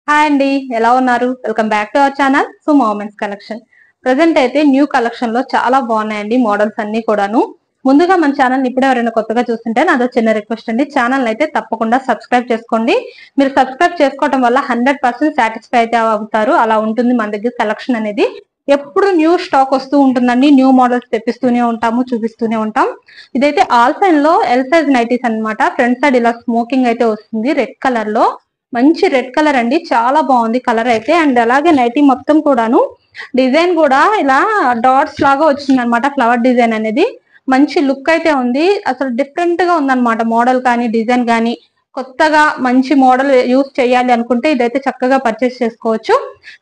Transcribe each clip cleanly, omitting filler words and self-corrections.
Hi అండి, ఎలా ఉన్నారు? Welcome back to our channel moments collection. Present అయితే న్యూ కలెక్షన్ లో చాలా బాగున్నాయండి మోడల్స్ అన్ని కూడాను. ముందుగా మన ఛానల్ ఇప్పుడు ఎవరైనా కొత్తగా చూస్తుంటే నాదో చిన్న రిక్వెస్ట్ అండి, ఛానల్ అయితే తప్పకుండా సబ్స్క్రైబ్ చేసుకోండి. మీరు సబ్స్క్రైబ్ చేసుకోవడం వల్ల 100% సాటిస్ఫై అయితే అవుతారు. అలా ఉంటుంది మన దగ్గర కలెక్షన్ అనేది. ఎప్పుడు న్యూ స్టాక్ వస్తూ ఉంటుందండి, న్యూ మోడల్స్ తెప్పిస్తూనే ఉంటాము, చూపిస్తూనే ఉంటాం. ఇదైతే ఆల్ఫైన్ లో ఎల్ సైజ్ నైటీస్ అన్నమాట. ఫ్రంట్ సైడ్ ఇలా స్మోకింగ్ అయితే వస్తుంది, రెడ్ కలర్ లో. మంచి రెడ్ కలర్ అండి, చాలా బాగుంది కలర్ అయితే. అండ్ అలాగే నైటీ మొత్తం కూడాను డిజైన్ కూడా ఇలా డాట్స్ లాగా వచ్చింది అనమాట, ఫ్లవర్ డిజైన్ అనేది. మంచి లుక్ అయితే ఉంది, అసలు డిఫరెంట్ గా ఉందన్నమాట మోడల్ కానీ డిజైన్ కానీ. కొత్తగా మంచి మోడల్ యూస్ చేయాలి అనుకుంటే ఇదైతే చక్కగా పర్చేస్ చేసుకోవచ్చు.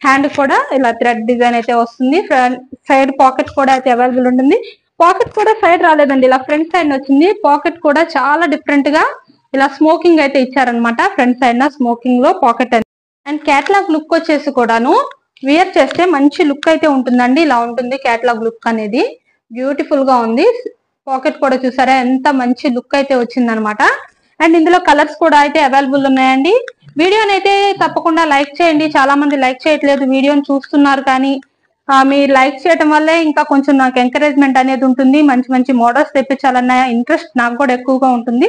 హ్యాండ్ కూడా ఇలా థ్రెడ్ డిజైన్ అయితే వస్తుంది. సైడ్ పాకెట్ కూడా అయితే అవైలబుల్ ఉంటుంది. పాకెట్ కూడా సైడ్ రాలేదండి, ఇలా ఫ్రంట్ సైడ్ వచ్చింది. పాకెట్ కూడా చాలా డిఫరెంట్ గా ఇలా స్మోకింగ్ అయితే ఇచ్చారనమాట. ఫ్రంట్ సైడ్ నా స్మోకింగ్ లో పాకెట్ అండ్ క్యాట్లాగ్ లుక్ వచ్చేసి కూడాను వేర్ చేస్తే మంచి లుక్ అయితే ఉంటుందండి. ఇలా ఉంటుంది క్యాట్లాగ్ లుక్ అనేది, బ్యూటిఫుల్ గా ఉంది. పాకెట్ కూడా చూసారా ఎంత మంచి లుక్ అయితే వచ్చిందనమాట. అండ్ ఇందులో కలర్స్ కూడా అయితే అవైలబుల్ ఉన్నాయండి. వీడియోని అయితే తప్పకుండా లైక్ చేయండి. చాలా మంది లైక్ చేయట్లేదు, వీడియోని చూస్తున్నారు కానీ మీరు లైక్ చేయడం వల్లే ఇంకా కొంచెం నాకు ఎంకరేజ్మెంట్ అనేది ఉంటుంది. మంచి మంచి మోడల్స్ తెప్పించాలన్న ఇంట్రెస్ట్ నాకు కూడా ఎక్కువగా ఉంటుంది.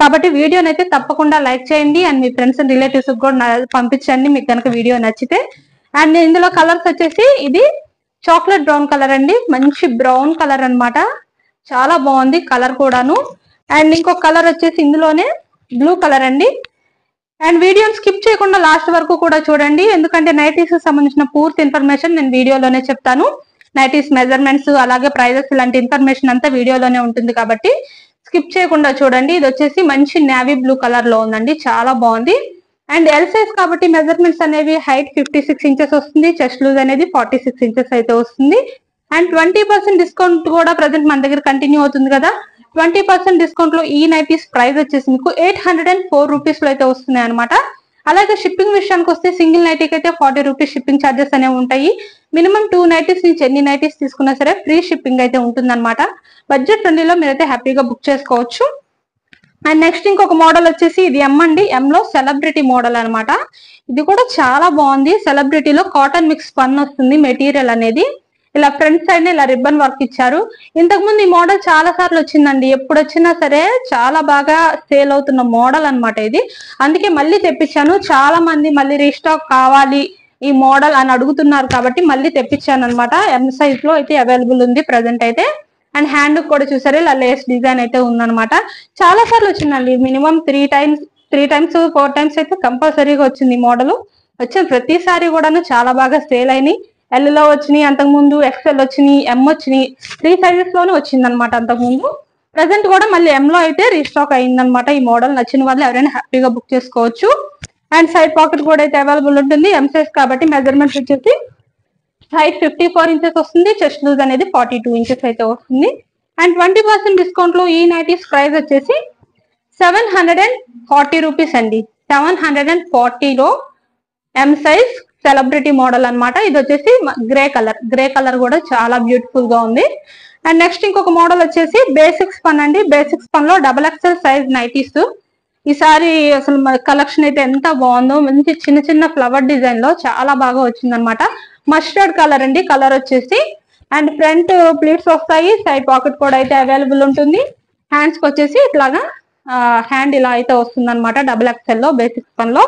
కాబట్టి వీడియోని అయితే తప్పకుండా లైక్ చేయండి. And me friends and relatives కూడా పంపించండి మీకు కనుక వీడియో నచ్చితే. అండ్ ఇందులో కలర్స్ వచ్చేసి ఇది చాక్లెట్ బ్రౌన్ కలర్ అండి, మంచి బ్రౌన్ కలర్ అన్నమాట. చాలా బాగుంది కలర్ కూడాను. అండ్ ఇంకొక కలర్ వచ్చేసి ఇందులోనే బ్లూ కలర్ అండి. అండ్ వీడియోని స్కిప్ చేయకుండా లాస్ట్ వరకు కూడా చూడండి, ఎందుకంటే నైటీస్ సంబంధించిన పూర్తి ఇన్ఫర్మేషన్ నేను వీడియోలోనే చెప్తాను. నైటీస్ మెజర్మెంట్స్ అలాగే ప్రైజెస్ ఇలాంటి ఇన్ఫర్మేషన్ అంతా వీడియోలోనే ఉంటుంది కాబట్టి స్కిప్ చేయకుండా చూడండి. ఇది వచ్చేసి మంచి నేవీ బ్లూ కలర్ లో ఉందండి, చాలా బాగుంది. అండ్ ఎల్ సైజ్ కాబట్టి మెజర్మెంట్స్ అనేవి హైట్ 56 ఇంచెస్ వస్తుంది, చెస్ట్ లూజ్ అనేది 46 ఇంచెస్ అయితే వస్తుంది. అండ్ 20% డిస్కౌంట్ కూడా ప్రజెంట్ మన దగ్గర కంటిన్యూ అవుతుంది కదా. 20% డిస్కౌంట్ లో ఈ నైటీస్ ప్రైస్ వచ్చేసి మీకు 804 రూపీస్ లో అయితే వస్తున్నాయి అనమాట. అలాగే షిప్పింగ్ విషయానికి వస్తే సింగిల్ నైటీకి అయితే 40 రూపీస్ షిప్పింగ్ ఛార్జెస్ అనేవి ఉంటాయి. మినిమం 2 నైటీస్ నుంచి ఎన్ని నైటీస్ తీసుకున్నా సరే ఫ్రీ షిప్పింగ్ అయితే ఉంటుందన్నమాట. బడ్జెట్ ఫ్రెండ్లీలో మీరైతే హ్యాపీగా బుక్ చేసుకోవచ్చు. అండ్ నెక్స్ట్ ఇంకొక మోడల్ వచ్చేసి ఇది ఎం అండి, ఎం లో సెలబ్రిటీ మోడల్ అనమాట. ఇది కూడా చాలా బాగుంది. సెలబ్రిటీలో కాటన్ మిక్స్ పన్ వస్తుంది మెటీరియల్ అనేది. ఇలా ఫ్రంట్ సైడ్ ఇలా రిబ్బన్ వర్క్ ఇచ్చారు. ఇంతకు ముందు ఈ మోడల్ చాలా సార్లు వచ్చిందండి, ఎప్పుడు వచ్చినా సరే చాలా బాగా సేల్ అవుతున్న మోడల్ అనమాట ఇది. అందుకే మళ్ళీ తెప్పించాను. చాలా మంది మళ్ళీ రీస్టాక్ కావాలి ఈ మోడల్ అని అడుగుతున్నారు కాబట్టి మళ్ళీ తెప్పించాను అనమాట. ఎం సైజ్ లో అయితే అవైలబుల్ ఉంది ప్రజెంట్ అయితే. అండ్ హ్యాండ్ కూడా చూసారు ఇలా లేస్ డిజైన్ అయితే ఉందన్నమాట. చాలా సార్లు వచ్చిందండి, మినిమం 3 టైమ్స్ 4 టైమ్స్ అయితే కంపల్సరీగా వచ్చింది ఈ మోడల్. వచ్చిన ప్రతిసారి కూడాను చాలా బాగా సేల్ అయినాయి. ఎల్ లో వచ్చినాయి, అంతకుముందు ఎక్స్ఎల్ వచ్చినాయి, ఎం వచ్చినాయి, 3 సైజెస్ లోనే వచ్చింది అనమాట అంతకుముందు. ప్రజెంట్ కూడా మళ్ళీ ఎం లో అయితే రీస్టాక్ అయిందనమాట. ఈ మోడల్ నచ్చిన వాళ్ళు ఎవరైనా హ్యాపీగా బుక్ చేసుకోవచ్చు. అండ్ సైడ్ పాకెట్ కూడా అయితే అవైలబుల్ ఉంటుంది. ఎం సైజ్ కాబట్టి మెజర్మెంట్స్ వచ్చేసి హైట్ 54 ఇంచెస్ వస్తుంది, చెస్ట్ లూజ్ అనేది 42 ఇంచెస్ అయితే వస్తుంది. అండ్ 20% డిస్కౌంట్ లో ఈ నైటీస్ ప్రైస్ వచ్చేసి 740 రూపీస్ అండి. 740 లో ఎం సైజ్ సెలబ్రిటీ మోడల్ అన్నమాట. ఇది వచ్చేసి గ్రే కలర్ కూడా చాలా బ్యూటిఫుల్ గా ఉంది. అండ్ నెక్స్ట్ ఇంకొక మోడల్ వచ్చేసి బేసిక్స్ పన్ అండి. బేసిక్స్ పన్ లో XXL సైజ్ నైటీస్. ఈసారి అసలు కలెక్షన్ అయితే ఎంత బాగుందో, మంచి చిన్న చిన్న ఫ్లవర్ డిజైన్ లో చాలా బాగా వచ్చింది అనమాట. మస్టర్డ్ కలర్ అండి కలర్ వచ్చేసి. అండ్ ఫ్రంట్ ప్లీట్స్ వస్తాయి, సైడ్ పాకెట్ కూడా అయితే అవైలబుల్ ఉంటుంది. హ్యాండ్స్ కి వచ్చేసి ఇట్లాగా హ్యాండ్ ఇలా అయితే వస్తుంది అనమాట XXL లో బేసిక్స్ పన్ లో.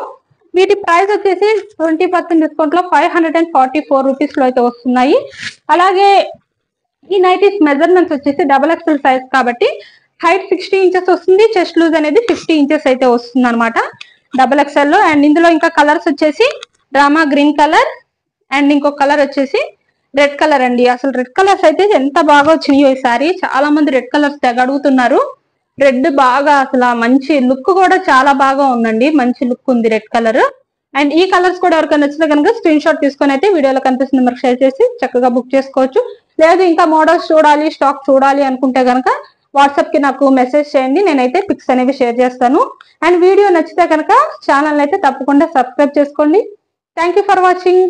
వీటి ప్రైస్ వచ్చేసి 20% డిస్కౌంట్ లో 544 రూపీస్ లో అయితే వస్తున్నాయి. అలాగే ఈ నైటీస్ మెజర్మెంట్స్ వచ్చేసి XXL సైజ్ కాబట్టి హైట్ 60 ఇంచెస్ వస్తుంది, చెస్ట్ లూజ్ అనేది 50 ఇంచెస్ అయితే వస్తుంది అనమాట XXL లో. అండ్ ఇందులో ఇంకా కలర్స్ వచ్చేసి డ్రామా గ్రీన్ కలర్ అండ్ ఇంకొక కలర్ వచ్చేసి రెడ్ కలర్ అండి. అసలు రెడ్ కలర్స్ అయితే ఎంత బాగా వచ్చినాయో ఈసారి. చాలా మంది రెడ్ కలర్స్ తెగ అడుగుతున్నారు. రెడ్ బాగా అసలు మంచి లుక్ కూడా చాలా బాగా ఉందండి, మంచి లుక్ ఉంది రెడ్ కలర్. అండ్ ఈ కలర్స్ కూడా ఎవరికైనా నచ్చితే కనుక స్క్రీన్ షాట్ తీసుకొని అయితే వీడియోలో కనిపిస్తున్న నెంబర్ షేర్ చేసి చక్కగా బుక్ చేసుకోవచ్చు. లేదు ఇంకా మోడల్స్ చూడాలి, స్టాక్ చూడాలి అనుకుంటే కనుక వాట్సాప్ కి నాకు మెసేజ్ చేయండి, నేనైతే పిక్స్ అనేవి షేర్ చేస్తాను. అండ్ వీడియో నచ్చితే కనుక ఛానల్ అయితే తప్పకుండా సబ్స్క్రైబ్ చేసుకోండి. Thank you for watching.